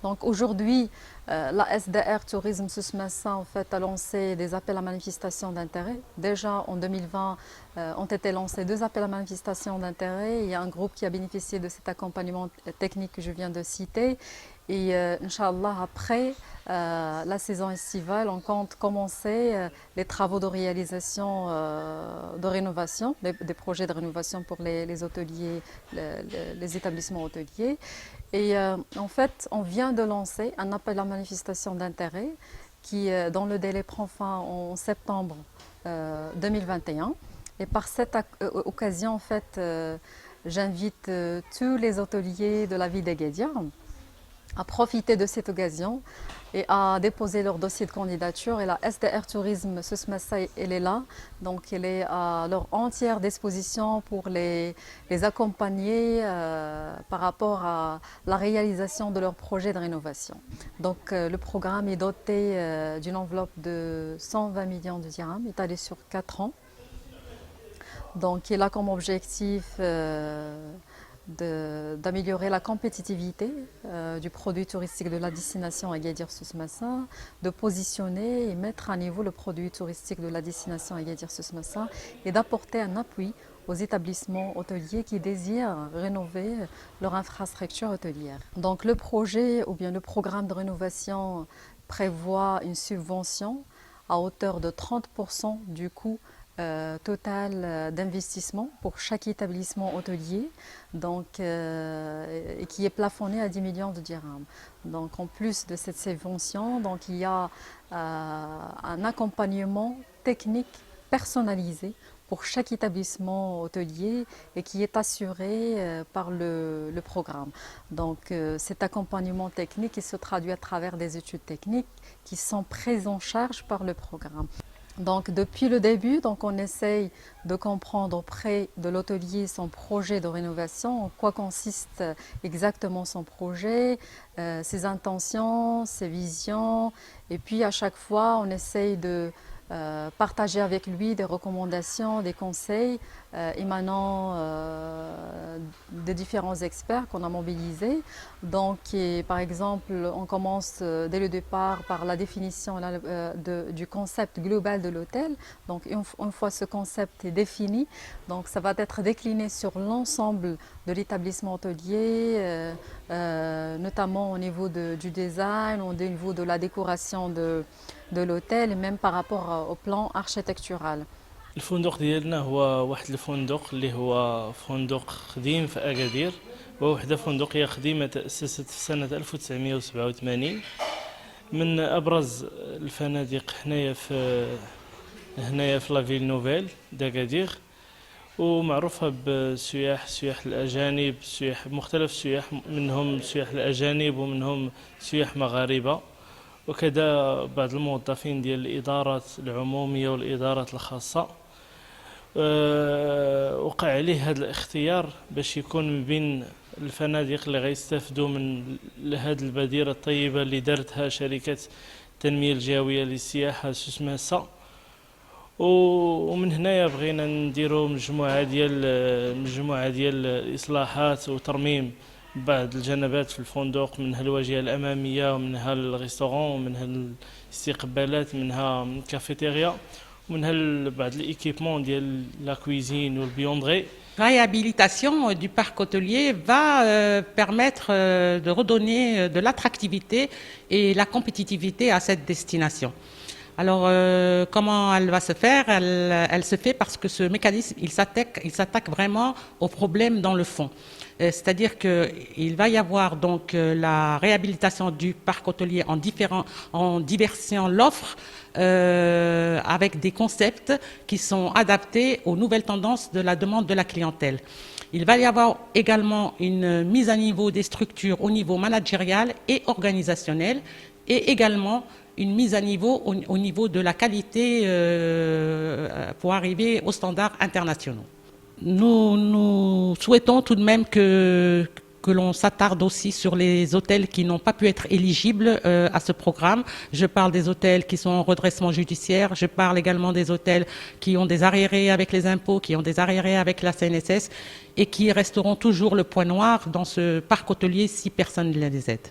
Donc aujourd'hui, la SDR Tourisme Souss-Massa en fait a lancé des appels à manifestation d'intérêt. Déjà en 2020 ont été lancés 2 appels à manifestation d'intérêt. Il y a un groupe qui a bénéficié de cet accompagnement technique que je viens de citer. Et Inch'Allah, après la saison estivale, on compte commencer les travaux de réalisation de rénovation, des projets de rénovation pour les hôteliers, les établissements hôteliers. Et en fait, on vient de lancer un appel à manifestation d'intérêt qui, dont le délai prend fin en septembre 2021. Et par cette occasion, en fait, j'invite tous les hôteliers de la ville d'Agadir à profiter de cette occasion et à déposer leur dossier de candidature. Et la SDR Tourisme Souss-Massa, elle est là, donc elle est à leur entière disposition pour les accompagner par rapport à la réalisation de leur projet de rénovation. Donc le programme est doté d'une enveloppe de 120 millions de dirhams, étalée sur 4 ans. Donc il a comme objectif d'améliorer la compétitivité du produit touristique de la destination Agadir Souss-Massa, de positionner et mettre à niveau le produit touristique de la destination Agadir Souss-Massa et d'apporter un appui aux établissements hôteliers qui désirent rénover leur infrastructure hôtelière. Donc le projet ou bien le programme de rénovation prévoit une subvention à hauteur de 30% du coût total d'investissement pour chaque établissement hôtelier, donc, et qui est plafonné à 10 millions de dirhams. Donc en plus de cette subvention, donc, il y a un accompagnement technique personnalisé pour chaque établissement hôtelier et qui est assuré par le programme. Donc cet accompagnement technique il se traduit à travers des études techniques qui sont prises en charge par le programme. Donc depuis le début, donc, on essaye de comprendre auprès de l'hôtelier son projet de rénovation, en quoi consiste exactement son projet, ses intentions, ses visions. Et puis à chaque fois, on essaye de partager avec lui des recommandations, des conseils émanant des différents experts qu'on a mobilisés. Donc, par exemple, on commence dès le départ par la définition du concept global de l'hôtel. Donc, une fois ce concept est défini, donc ça va être décliné sur l'ensemble de l'établissement hôtelier, notamment au niveau du design, au niveau de la décoration de l'hôtel et même par rapport au plan architectural. الفندق ديالنا هو واحد الفندق اللي هو فندق قديم في أكادير، ووحدة فندقية قديمة تأسست في سنة 1987. من أبرز الفنادق هنايا في لافيل نوفيل داكادير، ومعروفة السياح الأجانب، مختلف السياح، منهم السياح الأجانب ومنهم سياح مغاربة، وكذا بعض الموظفين ديال الإدارات العمومية والإدارات الخاصة. وقع عليه هذا الاختيار باش يكون من بين الفنادق اللي غيستافدوا من هذه البادرة الطيبة اللي دارتها شركة التنمية الجهوية للسياحة سوس-ماسا. ومن هنايا بغينا نديروا مجموعة ديال الإصلاحات وترميم بعض الجنبات في الفندق، منها الواجهة الأمامية ومنها الريستوران ومنها الاستقبالات، منها الكافيتيريا ومنها بعض الإيكيبمون ديال لا كويزين والبيوندري. La réhabilitation du parc hôtelier va permettre de redonner de l'attractivité et la compétitivité à cette destination. Alors, comment elle va se faire? Elle se fait parce que ce mécanisme, il s'attaque vraiment aux problèmes dans le fond. C'est-à-dire qu'il va y avoir donc la réhabilitation du parc hôtelier en diversifiant l'offre avec des concepts qui sont adaptés aux nouvelles tendances de la demande de la clientèle. Il va y avoir également une mise à niveau des structures au niveau managérial et organisationnel, et également une mise à niveau au niveau de la qualité pour arriver aux standards internationaux. Nous souhaitons tout de même que l'on s'attarde aussi sur les hôtels qui n'ont pas pu être éligibles à ce programme. Je parle des hôtels qui sont en redressement judiciaire, je parle également des hôtels qui ont des arriérés avec les impôts, qui ont des arriérés avec la CNSS et qui resteront toujours le point noir dans ce parc hôtelier si personne ne les aide.